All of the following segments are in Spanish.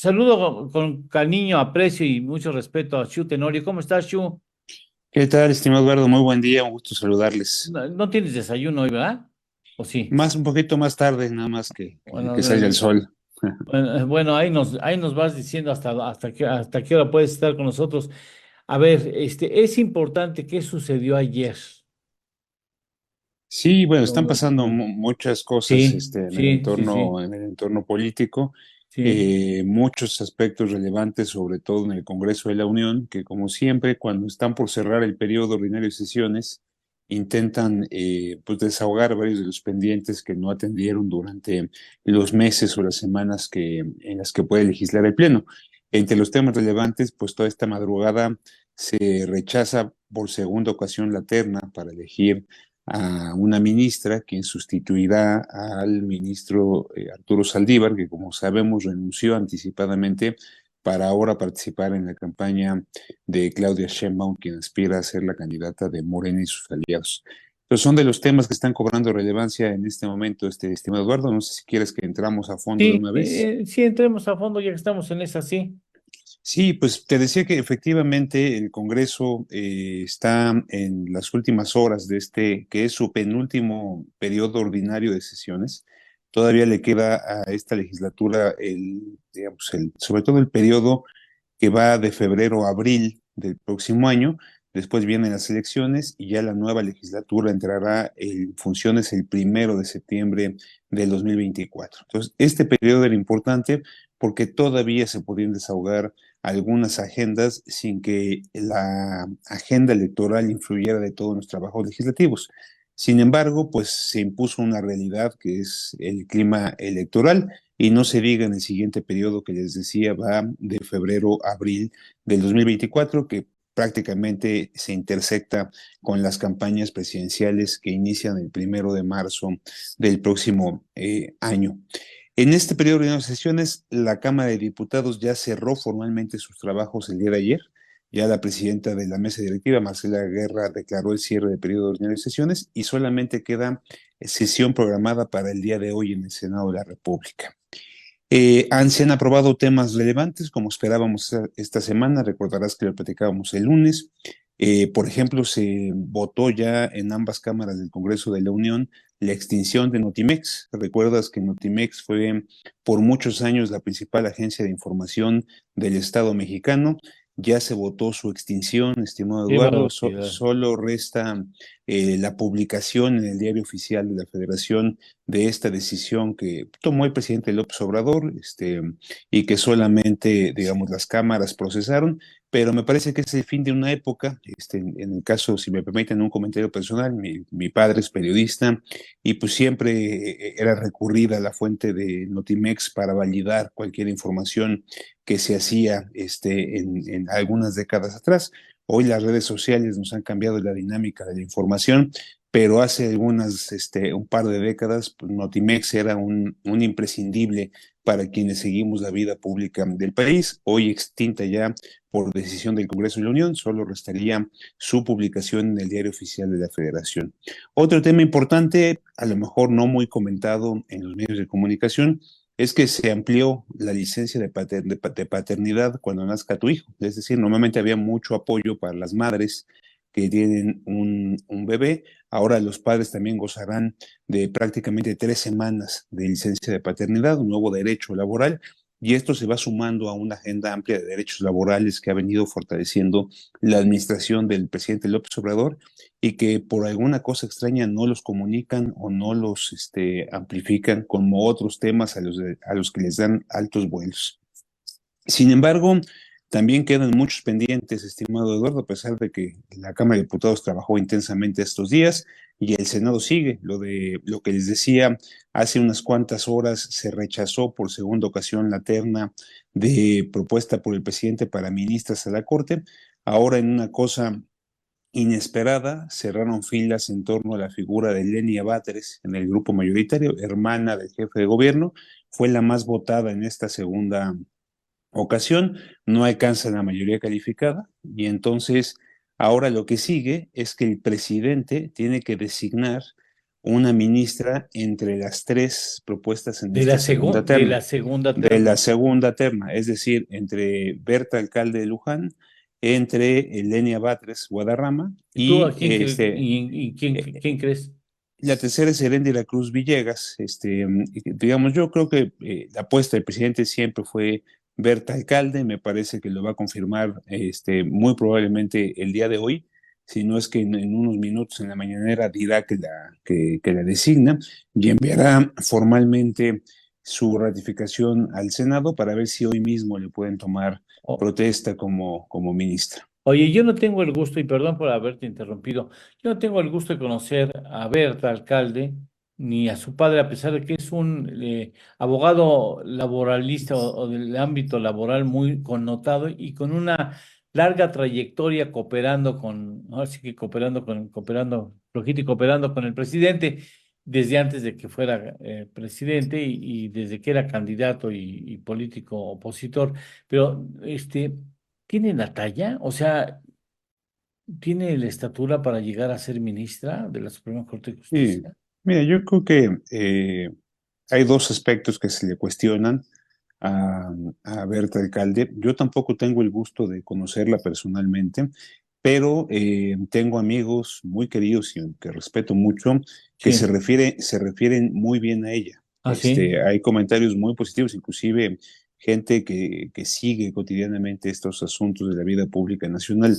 Saludo con cariño, aprecio y mucho respeto a Shu Tenorio. ¿Cómo estás, Shu? ¿Qué tal, estimado Eduardo? Muy buen día, un gusto saludarles. No tienes desayuno hoy, ¿verdad? ¿O sí? Más un poquito más tarde, nada más que Bueno, salga el sol. bueno, ahí nos vas diciendo hasta qué hora puedes estar con nosotros. A ver, es importante qué sucedió ayer. Sí, bueno, están No, pasando muchas cosas sí, en el sí, sí, sí, entorno político, sí. muchos aspectos relevantes, sobre todo en el Congreso de la Unión, que como siempre, cuando están por cerrar el periodo ordinario de sesiones, intentan pues desahogar varios de los pendientes que no atendieron durante los meses o las semanas en las que puede legislar el Pleno. Entre los temas relevantes, pues toda esta madrugada se rechaza por segunda ocasión la terna para elegir a una ministra quien sustituirá al ministro Arturo Saldívar, que como sabemos renunció anticipadamente para ahora participar en la campaña de Claudia Sheinbaum, quien aspira a ser la candidata de Morena y sus aliados. Entonces son de los temas que están cobrando relevancia en este momento, estimado Eduardo. No sé si quieres que entramos a fondo de Sí, una vez. sí, entremos a fondo ya que estamos en esa, sí. Sí, pues te decía que efectivamente el Congreso está en las últimas horas de que es su penúltimo periodo ordinario de sesiones. Todavía le queda a esta legislatura sobre todo el periodo que va de febrero a abril del próximo año. Después vienen las elecciones y ya la nueva legislatura entrará en funciones el 1 de septiembre del 2024. Entonces, este periodo era importante porque todavía se podían desahogar algunas agendas sin que la agenda electoral influyera de todos los trabajos legislativos. Sin embargo, pues se impuso una realidad que es el clima electoral y no se diga en el siguiente periodo que les decía va de febrero a abril del 2024, que prácticamente se intersecta con las campañas presidenciales que inician el 1 de marzo del próximo año. En este periodo de sesiones, la Cámara de Diputados ya cerró formalmente sus trabajos el día de ayer. Ya la presidenta de la mesa directiva, Marcela Guerra, declaró el cierre del periodo ordinario de sesiones y solamente queda sesión programada para el día de hoy en el Senado de la República. Se han aprobado temas relevantes, como esperábamos esta semana. Recordarás que lo platicábamos el lunes. Por ejemplo, se votó ya en ambas cámaras del Congreso de la Unión la extinción de Notimex. Recuerdas que Notimex fue por muchos años la principal agencia de información del Estado mexicano. Ya se votó su extinción, estimado Qué Eduardo. barbaridad. Solo resta la publicación en el Diario Oficial de la Federación de esta decisión que tomó el presidente López Obrador, y que solamente, digamos, las cámaras procesaron, pero me parece que es el fin de una época. En el caso, si me permiten un comentario personal, mi padre es periodista y pues siempre era recurrida a la fuente de Notimex para validar cualquier información que se hacía en algunas décadas atrás. Hoy las redes sociales nos han cambiado la dinámica de la información, pero hace un par de décadas, pues, Notimex era un imprescindible para quienes seguimos la vida pública del país. Hoy extinta ya por decisión del Congreso de la Unión, solo restaría su publicación en el Diario Oficial de la Federación. Otro tema importante, a lo mejor no muy comentado en los medios de comunicación, es que se amplió la licencia de paternidad cuando nazca tu hijo. Es decir, normalmente había mucho apoyo para las madres que tienen un bebé. Ahora los padres también gozarán de prácticamente 3 semanas de licencia de paternidad, un nuevo derecho laboral, y esto se va sumando a una agenda amplia de derechos laborales que ha venido fortaleciendo la administración del presidente López Obrador y que por alguna cosa extraña no los comunican o no los amplifican como otros temas a los que les dan altos vuelos. Sin embargo, también quedan muchos pendientes, estimado Eduardo, a pesar de que la Cámara de Diputados trabajó intensamente estos días y el Senado sigue. Lo que les decía, hace unas cuantas horas se rechazó por segunda ocasión la terna de propuesta por el presidente para ministras a la Corte. Ahora, en una cosa inesperada, cerraron filas en torno a la figura de Lenia Batres en el grupo mayoritario, hermana del jefe de gobierno. Fue la más votada en esta segunda ocasión, no alcanza la mayoría calificada y entonces ahora lo que sigue es que el presidente tiene que designar una ministra entre las tres propuestas en esta segunda de terna, la segunda de la terna. segunda terna, es decir, entre Berta Alcalde de Luján, entre Elenia Batres Guadarrama ¿Y tú a y quién, quién crees? la tercera es Heréndira Cruz Villegas. Digamos, yo creo que la apuesta del presidente siempre fue Berta Alcalde. Me parece que lo va a confirmar muy probablemente el día de hoy, si no es que en unos minutos en la mañanera dirá que la designa y enviará formalmente su ratificación al Senado para ver si hoy mismo le pueden tomar protesta como ministra. Oye, yo no tengo el gusto, y perdón por haberte interrumpido, yo no tengo el gusto de conocer a Berta Alcalde ni a su padre, a pesar de que es un abogado laboralista o del ámbito laboral muy connotado y con una larga trayectoria cooperando con, ahora sí que cooperando, flojito y cooperando con el presidente desde antes de que fuera presidente y desde que era candidato y político opositor. Pero ¿tiene la talla? O sea, ¿tiene la estatura para llegar a ser ministra de la Suprema Corte de Sí, Justicia? mira, yo creo que hay dos aspectos que se le cuestionan a, a Berta Alcalde. Yo tampoco tengo el gusto de conocerla personalmente, pero tengo amigos muy queridos y que respeto mucho que Sí. se refieren muy bien a ella. ¿Ah, sí? Hay comentarios muy positivos, inclusive gente que sigue cotidianamente estos asuntos de la vida pública nacional.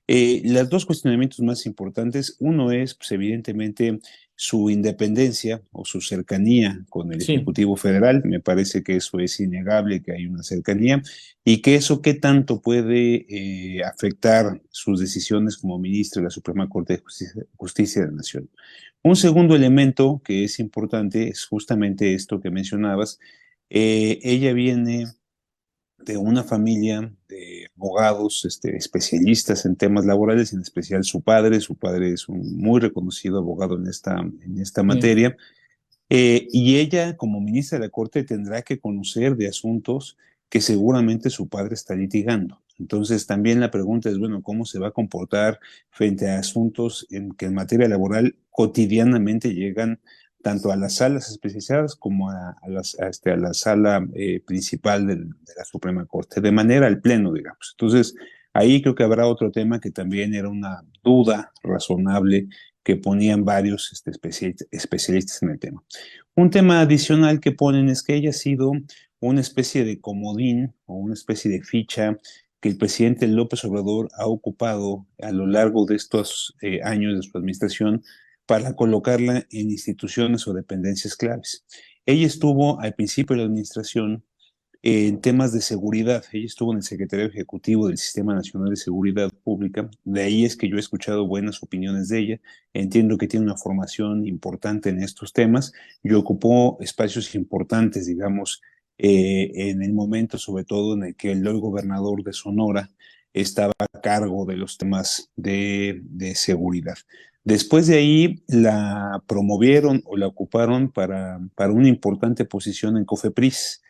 Los dos cuestionamientos más importantes, uno es, pues, evidentemente, su independencia o su cercanía con el Sí. Ejecutivo Federal. Me parece que eso es innegable, que hay una cercanía y que eso qué tanto puede afectar sus decisiones como ministro de la Suprema Corte de Justicia de la Nación. Un segundo elemento que es importante es justamente esto que mencionabas. Ella viene de una familia de abogados especialistas en temas laborales, en especial su padre. Su padre es un muy reconocido abogado en esta Sí. materia. Y ella, como ministra de la Corte, tendrá que conocer de asuntos que seguramente su padre está litigando. Entonces, también la pregunta es, bueno, ¿cómo se va a comportar frente a asuntos que en materia laboral cotidianamente llegan tanto a las salas especializadas como a la sala principal de la Suprema Corte, de manera al pleno, digamos? Entonces, ahí creo que habrá otro tema que también era una duda razonable que ponían varios especialistas en el tema. Un tema adicional que ponen es que ella ha sido una especie de comodín o una especie de ficha que el presidente López Obrador ha ocupado a lo largo de estos años de su administración para colocarla en instituciones o dependencias claves. Ella estuvo al principio de la administración en temas de seguridad. Ella estuvo en el Secretario Ejecutivo del Sistema Nacional de Seguridad Pública. De ahí es que yo he escuchado buenas opiniones de ella. Entiendo que tiene una formación importante en estos temas y ocupó espacios importantes, digamos, en el momento, sobre todo, en el que el hoy gobernador de Sonora estaba a cargo de los temas de seguridad. Después de ahí la promovieron o la ocuparon para una importante posición en COFEPRIS,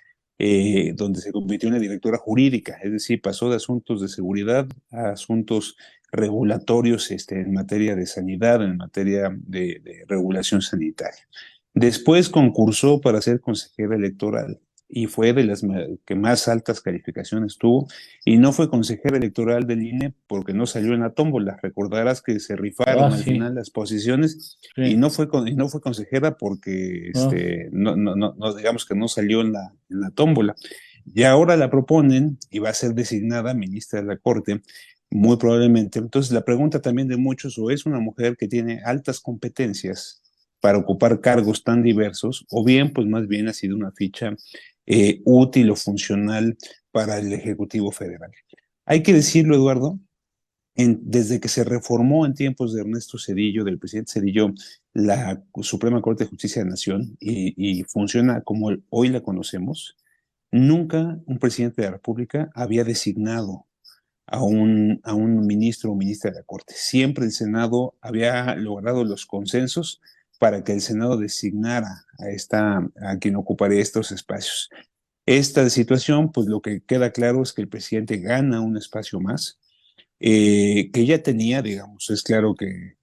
donde se convirtió en la directora jurídica, es decir, pasó de asuntos de seguridad a asuntos regulatorios en materia de sanidad, en materia de regulación sanitaria. Después concursó para ser consejera electoral y fue de las que más altas calificaciones tuvo, y no fue consejera electoral del INE porque no salió en la tómbola. Recordarás que se Ah, rifaron al sí. final las posiciones y Sí. y no fue consejera porque Ah, no, digamos que no salió en la tómbola. Y ahora la proponen y va a ser designada ministra de la Corte, muy probablemente. Entonces la pregunta también de muchos, o es una mujer que tiene altas competencias para ocupar cargos tan diversos, o bien, pues más bien ha sido una ficha útil o funcional para el Ejecutivo Federal. Hay que decirlo, Eduardo, desde que se reformó en tiempos de Ernesto Zedillo, del presidente Zedillo, la Suprema Corte de Justicia de la Nación y funciona como hoy la conocemos, nunca un presidente de la República había designado a un ministro o ministra de la Corte. Siempre el Senado había logrado los consensos para que el Senado designara a quien ocuparía estos espacios. Esta situación, pues lo que queda claro es que el presidente gana un espacio más, que ya tenía, digamos, es claro que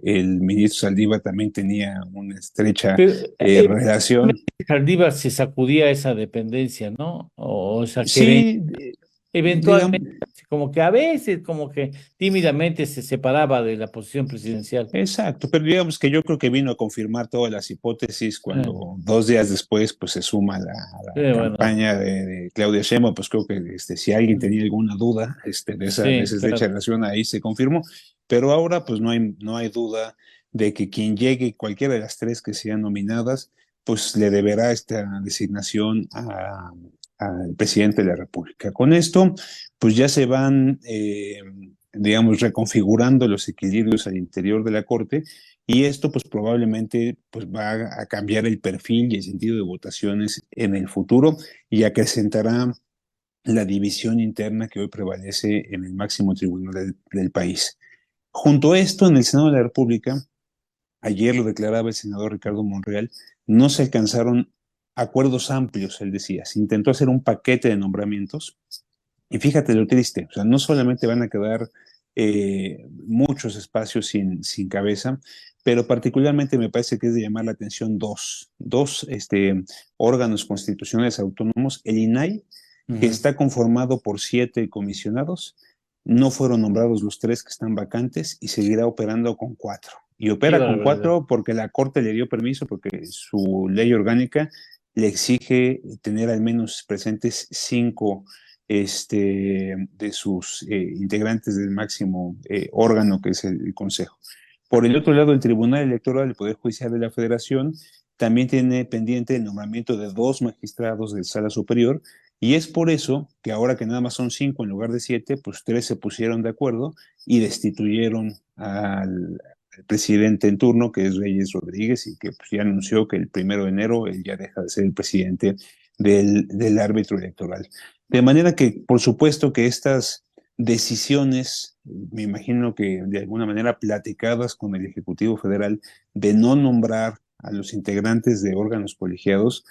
el ministro Saldívar también tenía una estrecha Pero relación. Saldívar se sacudía esa dependencia, ¿no? O sea, que Sí, digamos, eventualmente, así como que a veces, como que tímidamente se separaba de la posición presidencial. exacto, pero digamos que yo creo que vino a confirmar todas las hipótesis Eh, cuando 2 días después pues se suma a la bueno, campaña de Claudia Sheinbaum. Pues creo que si alguien tenía alguna duda de sí, esa estrecha claro. relación, ahí se confirmó, pero ahora pues no hay duda de que quien llegue, cualquiera de las tres que sean nominadas, pues le deberá esta designación al presidente de la República. Con esto, pues ya se van digamos, reconfigurando los equilibrios al interior de la Corte, y esto pues probablemente pues va a cambiar el perfil y el sentido de votaciones en el futuro y acrecentará la división interna que hoy prevalece en el máximo tribunal del país. Junto a esto, en el Senado de la República, ayer lo declaraba el senador Ricardo Monreal, no se alcanzaron acuerdos amplios, él decía, se intentó hacer un paquete de nombramientos, y fíjate lo triste, o sea, no solamente van a quedar muchos espacios sin cabeza, pero particularmente me parece que es de llamar la atención dos órganos constitucionales autónomos, el INAI, que Ujú. está conformado por 7 comisionados, no fueron nombrados los 3 que están vacantes y seguirá operando con 4. Y Qué opera con barbaridad. 4 porque la Corte le dio permiso, porque su ley orgánica le exige tener al menos presentes 5 de sus integrantes del máximo órgano que es el Consejo. Por el otro lado, el Tribunal Electoral del Poder Judicial de la Federación también tiene pendiente el nombramiento de 2 magistrados de Sala Superior, y es por eso que ahora que nada más son 5 en lugar de 7, pues 3 se pusieron de acuerdo y destituyeron al presidente en turno, que es Reyes Rodríguez, y que pues, ya anunció que el 1 de enero él ya deja de ser el presidente del árbitro electoral. De manera que, por supuesto, que estas decisiones, me imagino que de alguna manera platicadas con el Ejecutivo Federal, de no nombrar a los integrantes de órganos colegiados,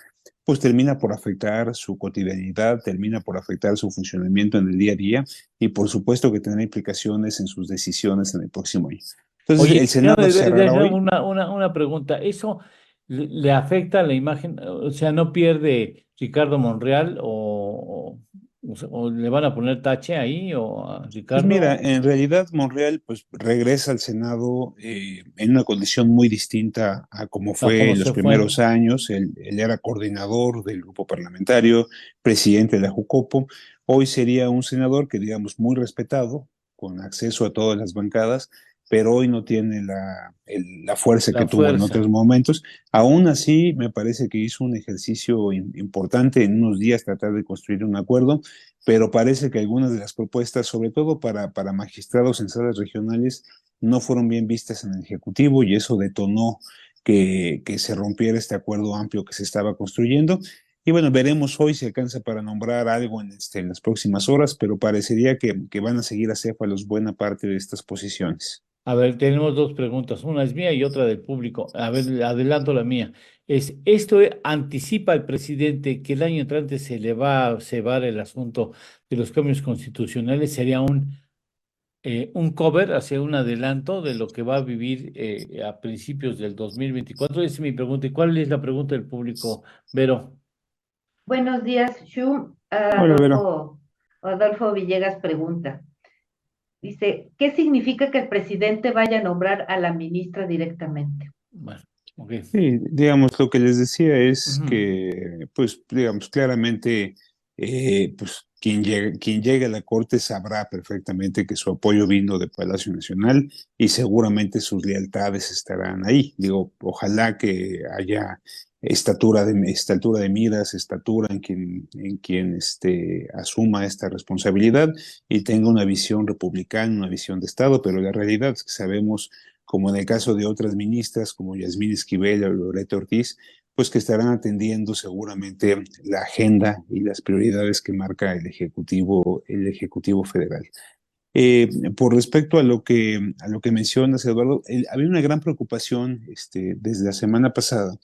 pues termina por afectar su cotidianidad, termina por afectar su funcionamiento en el día a día, y por supuesto que tendrá implicaciones en sus decisiones en el próximo año. Entonces, Oye, el Senado cerrará déjame hoy. una pregunta. ¿Eso le afecta a la imagen? O sea, ¿no pierde Ricardo Monreal o le van a poner tache ahí o a Pues mira, Ricardo? en realidad Monreal pues regresa al Senado en una condición muy distinta a como ¿A fue cómo en los se fue? primeros años. Él era coordinador del grupo parlamentario, presidente de la Jucopo. Hoy sería un senador que, digamos, muy respetado, con acceso a todas las bancadas, pero hoy no tiene la fuerza que La tuvo en fuerza. otros momentos. Aún así, me parece que hizo un ejercicio importante en unos días tratar de construir un acuerdo, pero parece que algunas de las propuestas, sobre todo para magistrados en salas regionales, no fueron bien vistas en el Ejecutivo, y eso detonó que se rompiera este acuerdo amplio que se estaba construyendo. Y bueno, veremos hoy si alcanza para nombrar algo en las próximas horas, pero parecería que van a seguir acéfalos buena parte de estas posiciones. A ver, tenemos dos preguntas. Una es mía y otra del público. A ver, adelanto la mía. ¿Esto anticipa al presidente que el año entrante se le va a cebar el asunto de los cambios constitucionales? ¿Sería un cover, hacia un adelanto de lo que va a vivir a principios del 2024? Esa es mi pregunta. ¿Y cuál es la pregunta del público, Vero? Buenos días, Shu. Hola, Vero. Adolfo Villegas pregunta. Dice, ¿qué significa que el presidente vaya a nombrar a la ministra directamente? Bueno, ok. Sí, digamos, lo que les decía es Ujú. que, pues, digamos, claramente, pues, quien llegue a la Corte sabrá perfectamente que su apoyo vino de Palacio Nacional, y seguramente sus lealtades estarán ahí. Digo, ojalá que haya estatura de miras, estatura en quien asuma esta responsabilidad y tenga una visión republicana, una visión de Estado, pero la realidad es que sabemos, como en el caso de otras ministras como Yasmín Esquivel o Loreto Ortiz, pues que estarán atendiendo seguramente la agenda y las prioridades que marca el Ejecutivo Federal. Por respecto a lo que mencionas, Eduardo, había una gran preocupación desde la semana pasada,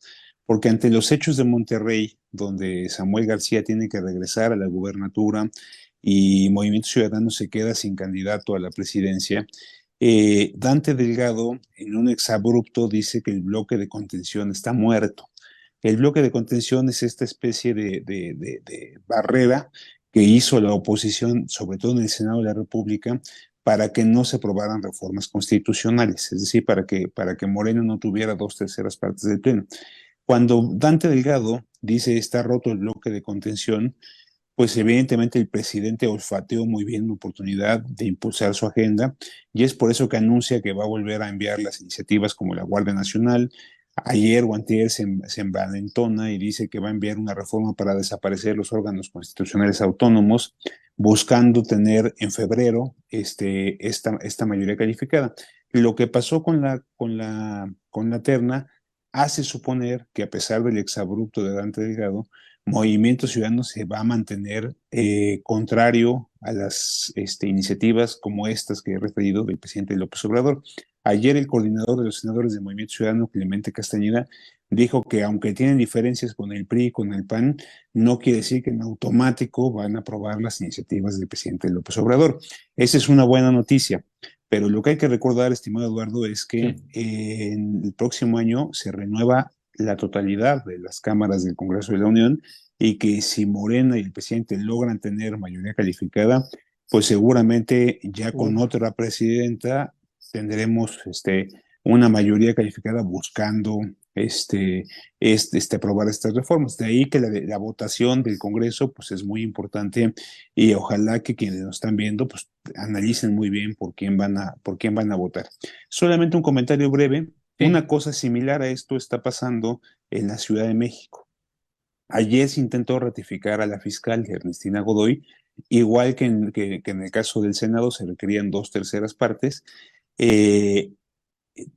porque ante los hechos de Monterrey, donde Samuel García tiene que regresar a la gubernatura y Movimiento Ciudadano se queda sin candidato a la presidencia, Dante Delgado, en un exabrupto, dice que el bloque de contención está muerto. El bloque de contención es esta especie de barrera que hizo la oposición, sobre todo en el Senado de la República, para que no se aprobaran reformas constitucionales, es decir, para que Moreno no tuviera 2/3 partes del Pleno. Cuando Dante Delgado dice está roto el bloque de contención, pues evidentemente el presidente olfateó muy bien una oportunidad de impulsar su agenda y es por eso que anuncia que va a volver a enviar las iniciativas como la Guardia Nacional. Ayer o antier se envalentona y dice que va a enviar una reforma para desaparecer los órganos constitucionales autónomos, buscando tener en febrero esta mayoría calificada. Lo que pasó con la terna hace suponer que a pesar del exabrupto de Dante Delgado, Movimiento Ciudadano se va a mantener contrario a las iniciativas como estas que he referido del presidente López Obrador. Ayer el coordinador de los senadores de Movimiento Ciudadano, Clemente Castañeda, dijo que aunque tienen diferencias con el PRI y con el PAN, no quiere decir que en automático van a aprobar las iniciativas del presidente López Obrador. Esa es una buena noticia. Pero lo que hay que recordar, estimado Eduardo, es que Sí. en el próximo año se renueva la totalidad de las cámaras del Congreso de la Unión y que si Morena y el presidente logran tener mayoría calificada, pues seguramente ya con Uf. otra presidenta tendremos una mayoría calificada buscando aprobar estas reformas. De ahí que la votación del Congreso pues es muy importante y ojalá que quienes nos están viendo pues analicen muy bien por quién van a votar. Solamente un comentario breve. Sí. Una cosa similar a esto está pasando en la Ciudad de México. Ayer se intentó ratificar a la fiscal Ernestina Godoy, igual que en el caso del Senado se requerían 2/3 partes. Eh,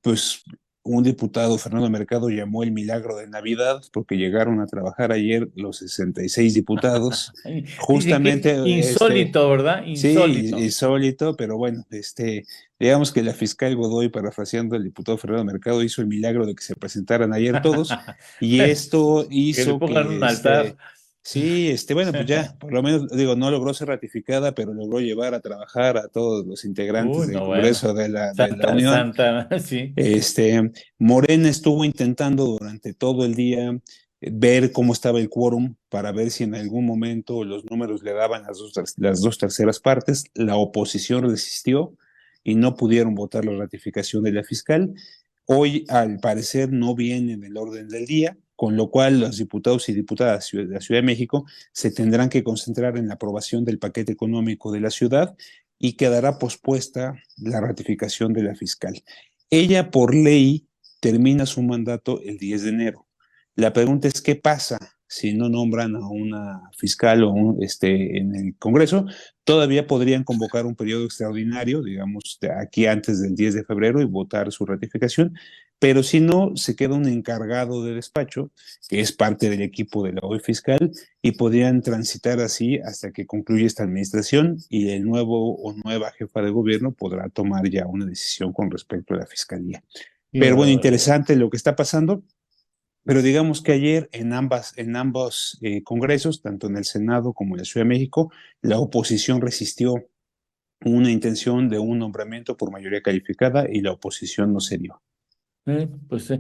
pues un diputado, Fernando Mercado, llamó el milagro de Navidad porque llegaron a trabajar ayer los 66 diputados. Dice que Justamente, insólito, ¿verdad? sí, Insólito. insólito, pero bueno, digamos que la fiscal Godoy, parafraseando al diputado Fernando Mercado, hizo el milagro de que se presentaran ayer todos, y esto Que le hizo pongan un que, altar. sí, bueno, pues ya, por lo menos, digo, no logró ser ratificada, pero logró llevar a trabajar a todos los integrantes Uy, del no, bueno. Congreso de la Santa, Unión. Santa, sí. Morena estuvo intentando durante todo el día ver cómo estaba el quórum para ver si en algún momento los números le daban las 2/3 partes. La oposición resistió y no pudieron votar la ratificación de la fiscal. Hoy, al parecer, no viene en el orden del día, con lo cual los diputados y diputadas de la Ciudad de México se tendrán que concentrar en la aprobación del paquete económico de la ciudad y quedará pospuesta la ratificación de la fiscal. Ella, por ley, termina su mandato el 10 de enero. La pregunta es, ¿qué pasa si no nombran a una fiscal en el Congreso? Todavía podrían convocar un periodo extraordinario, digamos, de aquí antes del 10 de febrero y votar su ratificación, pero si no, se queda un encargado de despacho, que es parte del equipo de la OE fiscal, y podrían transitar así hasta que concluya esta administración y el nuevo o nueva jefa de gobierno podrá tomar ya una decisión con respecto a la fiscalía. Qué Pero bueno, barbaridad. interesante lo que está pasando. Pero digamos que ayer en ambos congresos, tanto en el Senado como en la Ciudad de México, la oposición resistió una intención de un nombramiento por mayoría calificada y la oposición no se dio. Pues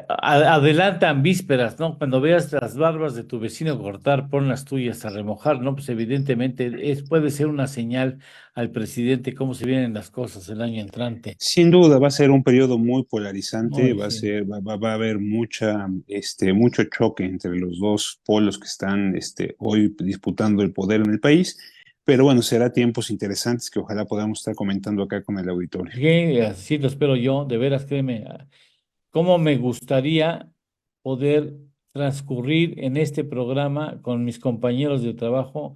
adelantan vísperas, ¿no? Cuando veas las barbas de tu vecino cortar, pon las tuyas a remojar, ¿no? Pues evidentemente puede ser una señal al presidente cómo se vienen las cosas el año entrante. Sin duda va a ser un periodo muy polarizante, Ay, sí. va a haber mucho choque entre los dos polos que están hoy disputando el poder en el país, pero bueno, será tiempos interesantes que ojalá podamos estar comentando acá con el auditorio. Sí, así lo espero yo, de veras, créeme. Cómo me gustaría poder transcurrir en este programa con mis compañeros de trabajo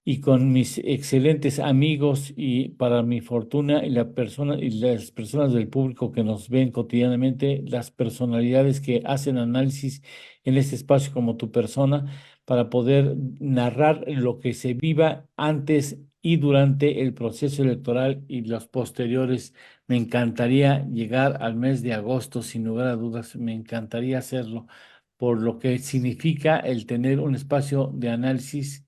y con mis excelentes amigos y para mi fortuna y las personas del público que nos ven cotidianamente, las personalidades que hacen análisis en este espacio como tu persona, para poder narrar lo que se viva antes y durante el proceso electoral y los posteriores. Me encantaría llegar al mes de agosto, sin lugar a dudas, me encantaría hacerlo por lo que significa el tener un espacio de análisis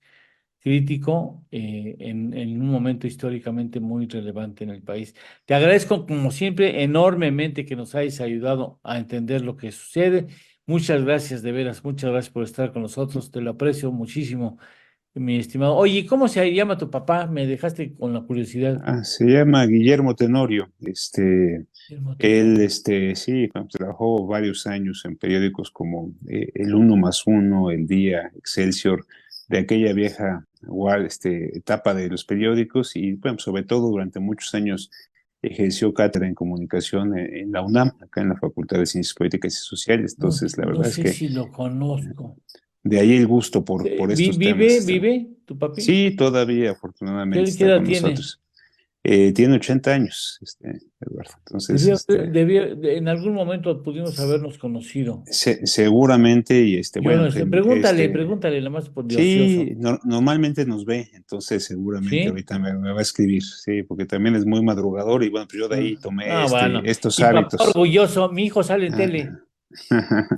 crítico en un momento históricamente muy relevante en el país. Te agradezco, como siempre, enormemente que nos hayas ayudado a entender lo que sucede. Muchas gracias, de veras, muchas gracias por estar con nosotros. Te lo aprecio muchísimo, mi estimado. Oye, ¿cómo se llama tu papá? Me dejaste con la curiosidad. Se llama Guillermo Tenorio. Guillermo Él, Tenorio. sí, trabajó varios años en periódicos como El Uno más Uno, El Día, Excelsior, de aquella vieja etapa de los periódicos y, bueno, sobre todo durante muchos años ejerció cátedra en comunicación en la UNAM, acá en la Facultad de Ciencias Políticas y Sociales. No, Entonces, la no verdad es sé que si lo conozco. de ahí el gusto por estos ¿Vive, temas. vive tu papi? Sí, todavía afortunadamente ¿Qué está edad con tiene? nosotros. Tiene 80 años, Eduardo. Entonces, En algún momento pudimos habernos conocido. seguramente, y Yo bueno, no sé. Pregúntale, nada más por de ocioso. sí, normalmente nos ve, entonces seguramente ¿Sí? ahorita me va a escribir, sí, porque también es muy madrugador y bueno, pues yo de ahí tomé Ah, bueno. estos Y papá hábitos. orgulloso, mi hijo sale en Ah, tele.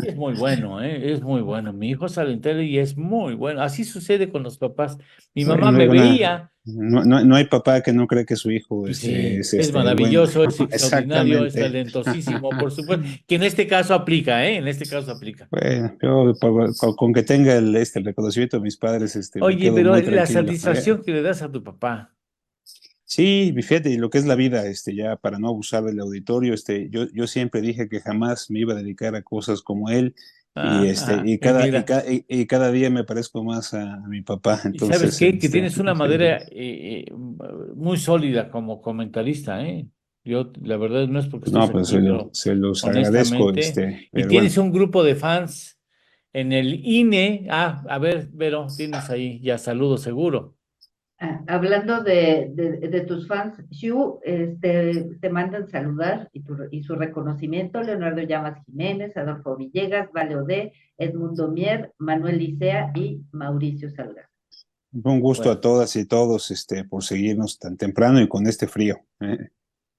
Es muy bueno, ¿eh? Es muy bueno. Mi hijo sale en tele y es muy bueno. Así sucede con los papás. Mi mamá no hay me veía. no hay papá que no cree que su hijo Pues sí, es es bueno. maravilloso, es extraordinario, es Exactamente. talentosísimo, por supuesto, que en este caso aplica, ¿eh? En este caso aplica. Bueno, yo con que tenga el reconocimiento de mis padres, me Oye, quedo pero muy la tranquilo. satisfacción que le das a tu papá. Sí, fíjate, lo que es la vida, ya para no abusar del auditorio, yo siempre dije que jamás me iba a dedicar a cosas como él Y mira, y cada día me parezco más a mi papá, ¿y sabes entonces, qué? Que tienes una madera muy sólida como comentarista, ¿eh? Yo, la verdad, no es porque estés no, pues aquí, pero se los agradezco, honestamente, y pero bueno. tienes un grupo de fans en el INE. Ah, a ver, Vero, tienes ahí, ya saludo seguro. Hablando de tus fans, Shu, te mandan saludar y su reconocimiento, Leonardo Llamas Jiménez, Adolfo Villegas, Vale Odé, Edmundo Mier, Manuel Licea y Mauricio Salgado. Fue un gusto Bueno, a todas y todos, por seguirnos tan temprano y con este frío.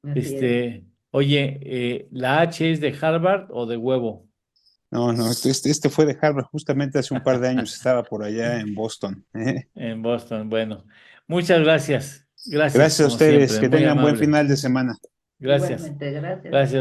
Así es. oye, ¿la H es de Harvard o de huevo? No, no, este fue de Harvard, justamente hace un par de años estaba por allá en Boston. En Boston, bueno. Muchas gracias. Gracias, Gracias a como ustedes, siempre, que muy tengan buen amable. final de semana. Gracias. Igualmente, gracias. Gracias.